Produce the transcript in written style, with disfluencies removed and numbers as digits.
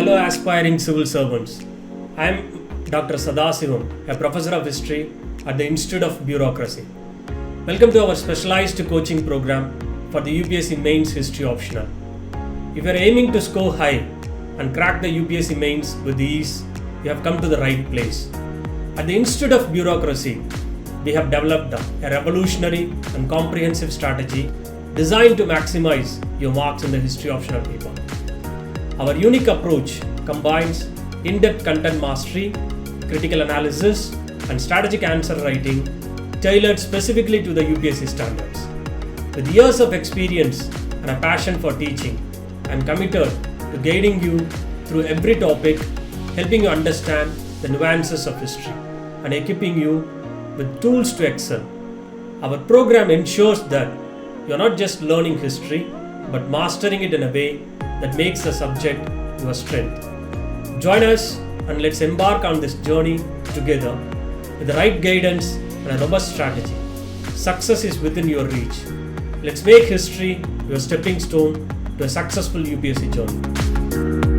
Hello aspiring civil servants. I am Dr. Sadasivam, a professor of history at the Institute of Bureaucracy. Welcome to our specialized coaching program for the UPSC Mains History Optional. If you are aiming to score high and crack the UPSC Mains with ease, you have come to the right place. At the Institute of Bureaucracy, we have developed a revolutionary and comprehensive strategy designed to maximize your marks in the history optional paper. Our unique approach combines in-depth content mastery, critical analysis, and strategic answer writing tailored specifically to the UPSC standards. With years of experience and a passion for teaching, I am committed to guiding you through every topic, helping you understand the nuances of history, and equipping you with tools to excel. Our program ensures that you are not just learning history, but mastering it in a way that makes the subject your strength. Join us and let's embark on this journey together with the right guidance and a robust strategy. Success is within your reach. Let's make history your stepping stone to a successful UPSC journey.